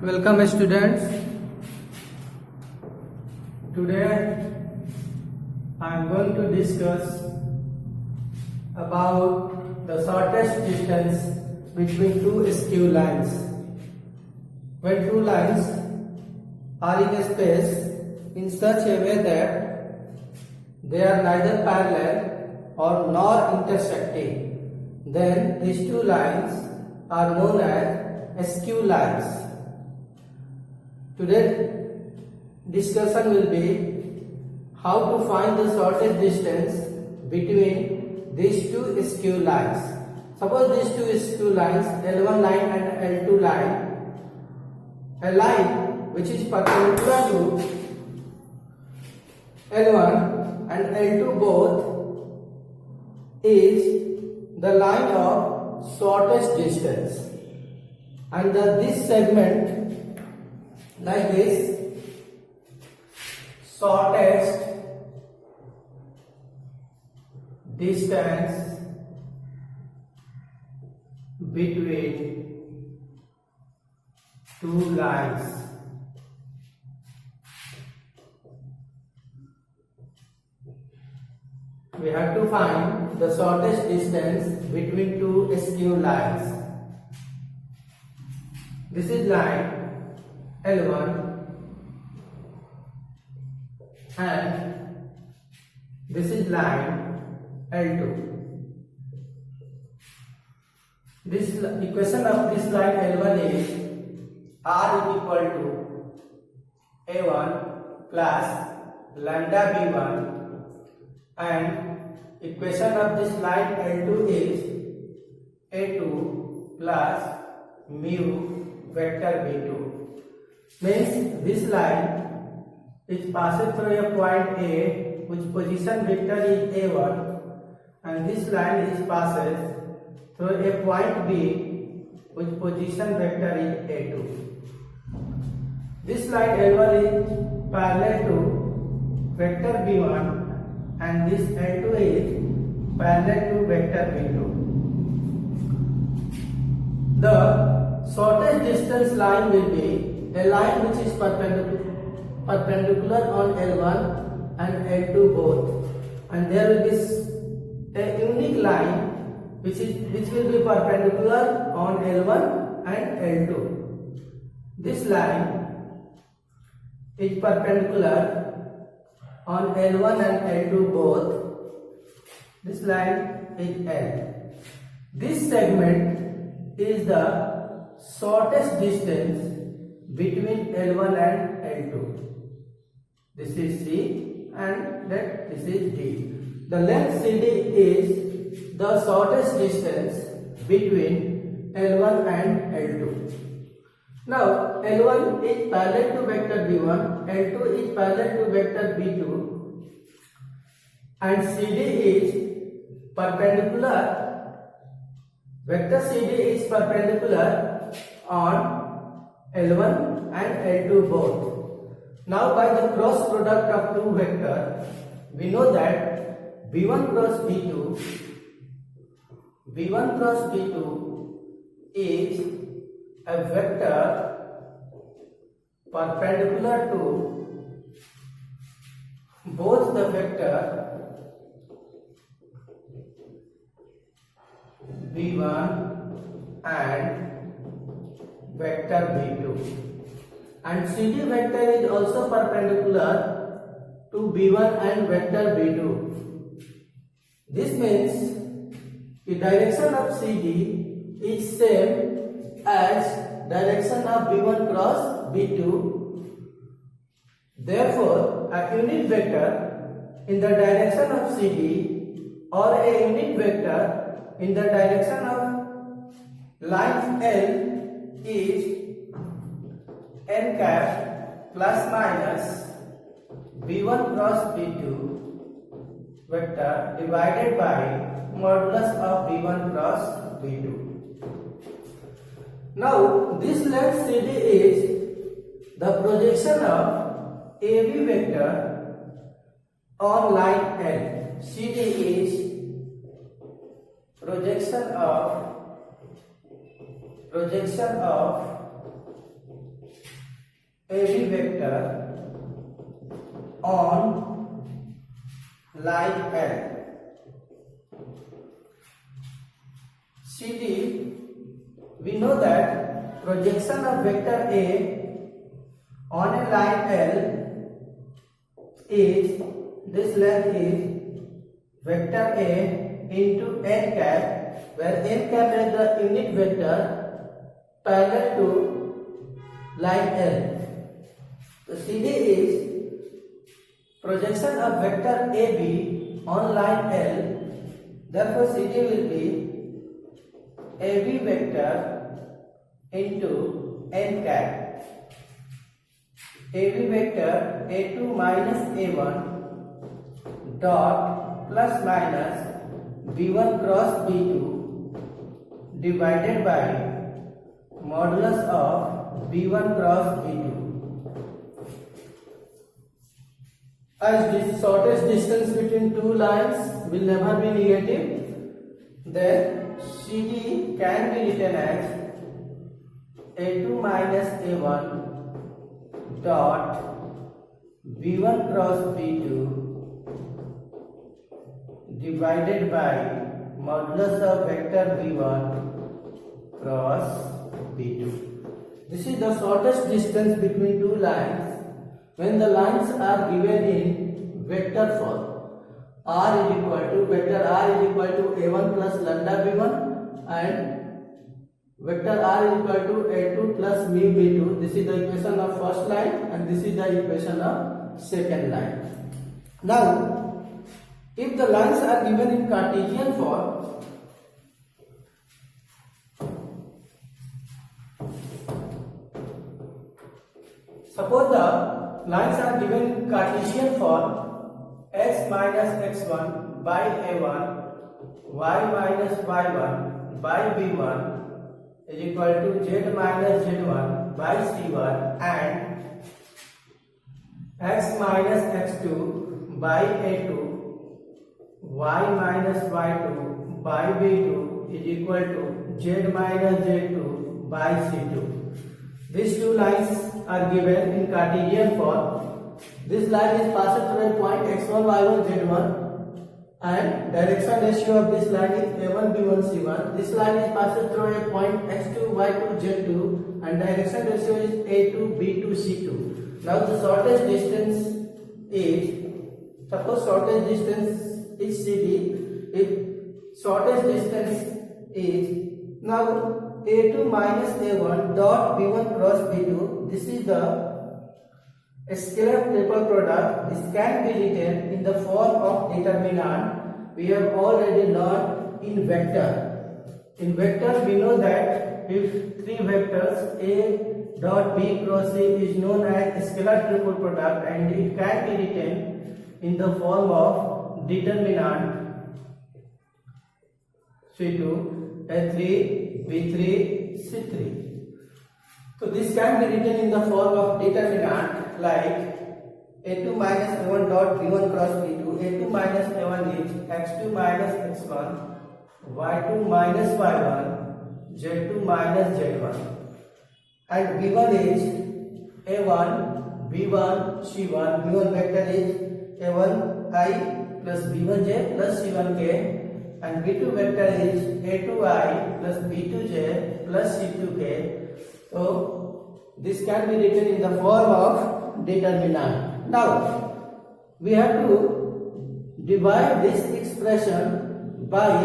Welcome students. Today I am going to discuss about the shortest distance between two skew lines. When two lines are in a space in such a way that they are neither parallel or nor intersecting, then these two lines are known as skew lines. Today's discussion will be how to find the shortest distance between these two skew lines. Suppose these two skew lines, L1 line and L2 line, a line which is perpendicular to L1 and L2 both is the line of shortest distance, and this segment like this, shortest distance between two lines. We have to find the shortest distance between two skew lines. This is line L1 and this is line L2. This equation of this line L1 is R is equal to A1 plus lambda B1, and equation of this line L2 is A2 plus mu vector B2. Means this line is passed through a point A which position vector is A1, and this line is passed through a point B which position vector is A2. This line L1 is parallel to vector B1 and this L2 is parallel to vector B2. The shortest distance line will be a line which is perpendicular on L1 and L2 both, and there will be a unique line which will be perpendicular on L1 and L2. This line is perpendicular on L1 and L2 both. This line is L. This segment is the shortest distance between L1 and L2. This is C and this is D. The length CD is the shortest distance between L1 and L2. Now L1 is parallel to vector B1, L2 is parallel to vector B2, and CD is perpendicular. Vector CD is perpendicular on L1 and L2 both. Now by the cross product of two vectors, we know that B1 cross B2 is a vector perpendicular to both the vector B1 and vector B2, and CD vector is also perpendicular to B1 and vector B2. This means the direction of CD is same as direction of B1 cross B2. Therefore, a unit vector in the direction of CD or a unit vector in the direction of line L is n cap plus minus B1 cross B2 vector divided by modulus of B1 cross B2. Now this length CD is the projection of AB vector on line L. CD is projection of AB vector on line L. CD, we know that projection of vector A on a line L is, this length is vector A into n cap, where n cap is the unit vector parallel to line L. So CD is projection of vector AB on line L. Therefore CD will be AB vector into n cap. AB vector A2 minus A1 dot plus minus B1 cross B2 divided by modulus of B1 cross B2. As the shortest distance between two lines will never be negative, then CD can be written as A2 minus A1 dot B1 cross B2 divided by modulus of vector B1 cross B2. This is the shortest distance between two lines when the lines are given in vector form. R is equal to, vector R is equal to A1 plus lambda B1 and vector R is equal to A2 plus mu B2. This is the equation of first line and this is the equation of second line. Now, if the lines are given in Cartesian form, suppose the lines are given in Cartesian form, x minus x1 by a1, y minus y1 by b1 is equal to z minus z1 by c1 and x minus x2 by a2, y minus y2 by b2 is equal to z minus z2 by c2. These two lines are given in Cartesian form. This line is passed through a point x1, y1, z1 and direction ratio of this line is a1, b1, c1. This line is passed through a point x2, y2, z2 and direction ratio is a2, b2, c2. Now the shortest distance is, suppose shortest distance is CD. If shortest distance is, now A2 minus A1 dot B1 cross B2, this is the scalar triple product. This can be written in the form of determinant. We have already learned in vector. In vector we know that if three vectors A dot B cross A is known as scalar triple product and it can be written in the form of determinant C2, A3, B3, C3. So this can be written in the form of determinant like A2 minus A1 dot B1 cross B2. A2 minus A1 is x2 minus x1, y2 minus y1, z2 minus z1. And B1 is A1, B1, C1. B1 vector is A1i plus B1j plus C1k. And B2 vector is A2i plus B2j plus C2k. So this can be written in the form of determinant. Now we have to divide this expression by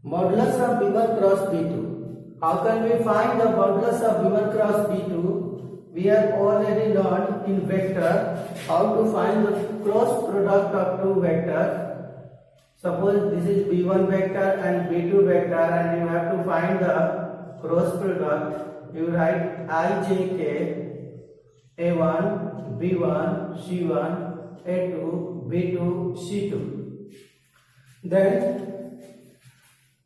modulus of B1 cross B2. How can we find the modulus of B1 cross B2? We have already learned in vector how to find the cross product of two vectors. Suppose this is B1 vector and B2 vector and you have to find the cross product. You write ijk A1, B1, C1, A2, B2, C2. Then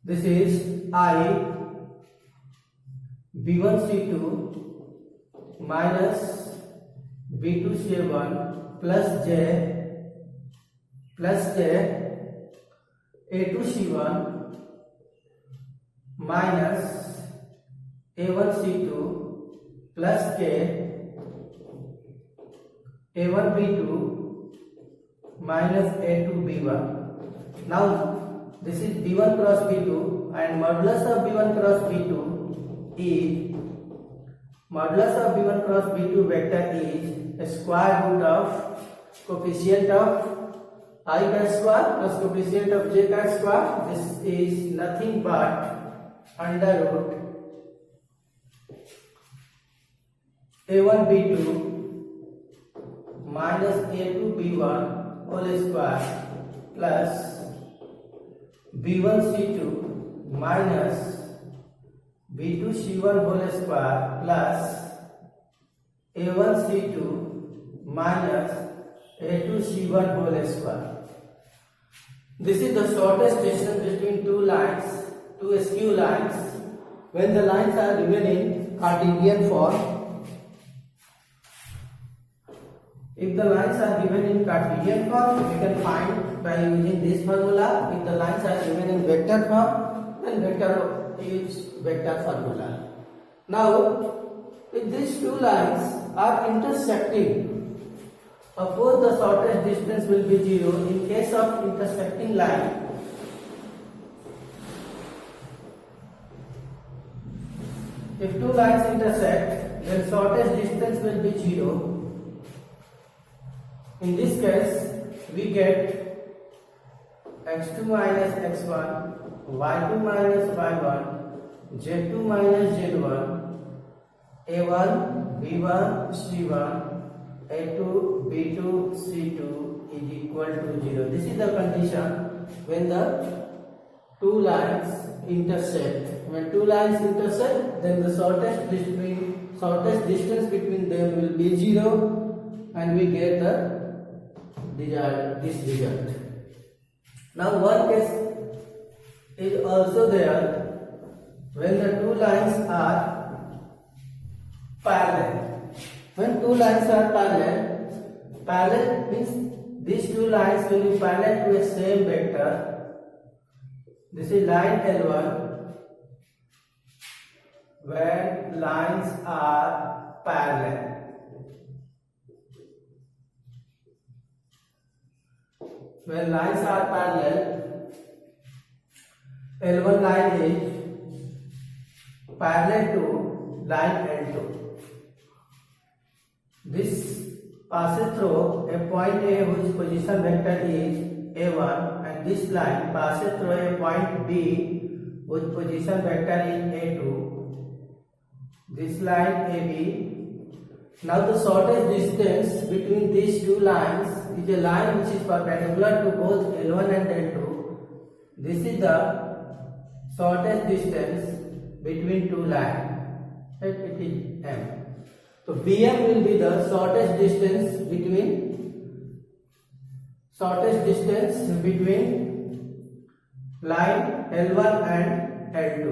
this is I B1 C2 minus B2 C1 plus J A2 C1 minus A1 C2 plus K A1 B2 minus A2 B1. Now this is B1 cross B2, and modulus of B1 cross B2 is vector is a square root of coefficient of I cat square plus coefficient of j cat square. This is nothing but under root A1 B2 minus A2 B1 whole square plus B1 C2 minus B2 C1 whole square plus A1 C2 minus A2 C1 whole square. This is the shortest distance between two skew lines, when the lines are given in Cartesian form. If the lines are given in Cartesian form, we can find by using this formula. If the lines are given in vector form, then use vector formula. Now, if these two lines are intersecting, of course the shortest distance will be 0 in case of intersecting line. If two lines intersect, then shortest distance will be 0. In this case, we get x2 minus x1, y2 minus y1, z2 minus z1, a1 b1 c1, a2 b2 c2 is equal to 0. This is the condition when the two lines intersect. When two lines intersect, then the shortest distance between them will be 0, and we get this result. Now one case is also there when the two lines are parallel. When two lines are parallel means these two lines will be parallel to a same vector. This is line L1. When lines are parallel, L1 line is parallel to line L2. This passes through a point A whose position vector is A1, and this line passes through a point B whose position vector is A2. This line AB. Now the shortest distance between these two lines is a line which is perpendicular to both L1 and L2. This is the shortest distance between two lines. It is M. So BM will be the shortest distance between line L1 and L2.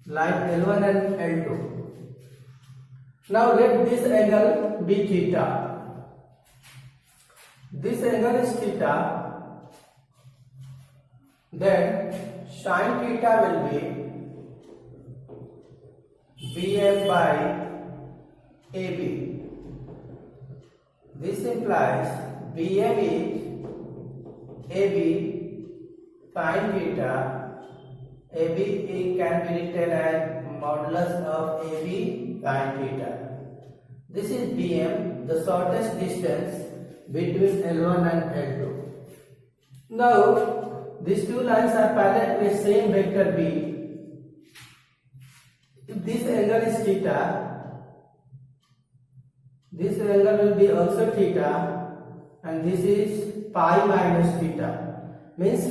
Line L1 and L2. Now let this angle be theta. This angle is theta. Then sin theta will be BM by AB. This implies BM is AB sin theta. AB can be written as modulus of AB sin theta. This is BM, the shortest distance between L1 and L2. Now, these two lines are parallel to the same vector B. If this angle is theta, this angle will be also theta, and this is pi minus theta. Means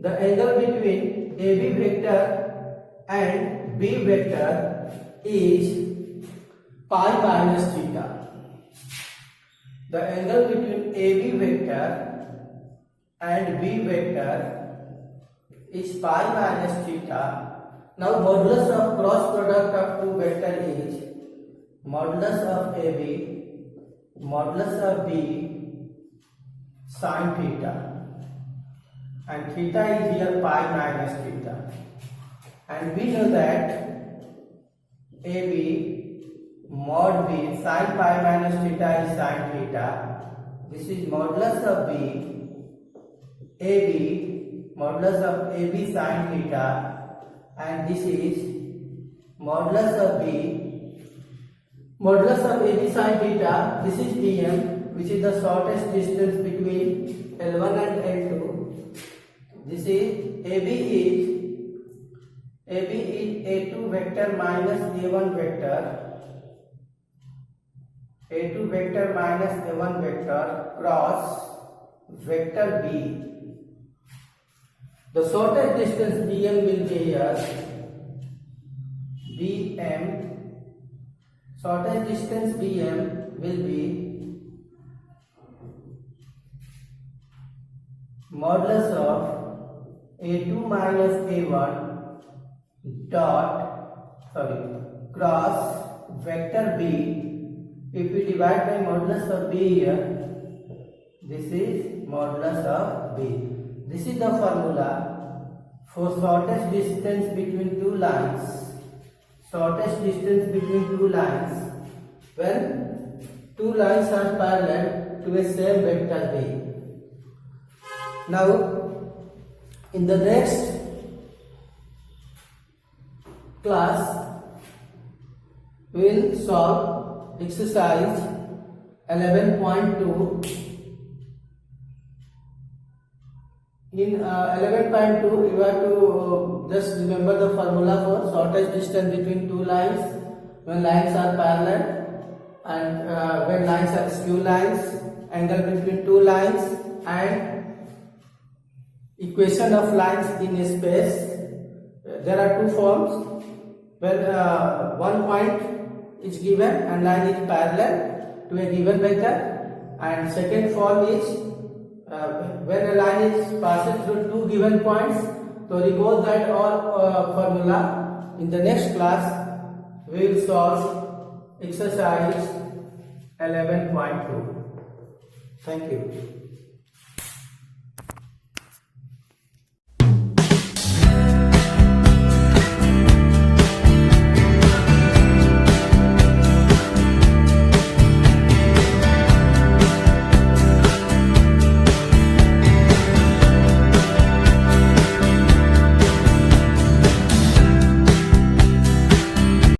the angle between AB vector and B vector is pi minus theta. The angle between AB vector and B vector is pi minus theta. Now modulus of cross product of two vector is modulus of AB, modulus of B sin theta, and theta is here pi minus theta. And we know that AB mod b sin pi minus theta is sin theta. This is modulus of b ab, modulus of ab sin theta, and this is modulus of b, modulus of ab sin theta. This is dm, which is the shortest distance between L1 and L2. This is AB is A2 vector minus A1 vector, A2 vector minus A1 vector cross vector B. The shortest distance BM will be here. BM, shortest distance BM will be modulus of A2 minus A1 cross vector B. If we divide by modulus of B here, this is modulus of B. This is the formula for shortest distance between two lines. Shortest distance between two lines when two lines are parallel to a same vector B. Now, in the next class, we will solve exercise 11.2. In 11.2, you have to just remember the formula for shortest distance between two lines when lines are parallel, and when lines are skew lines, angle between two lines, and equation of lines in a space. There are two forms where one point is given and line is parallel to a given vector, and second form is when a line is passes through two given points. So recall that all formula. In the next class we will solve exercise 11.2. Thank you.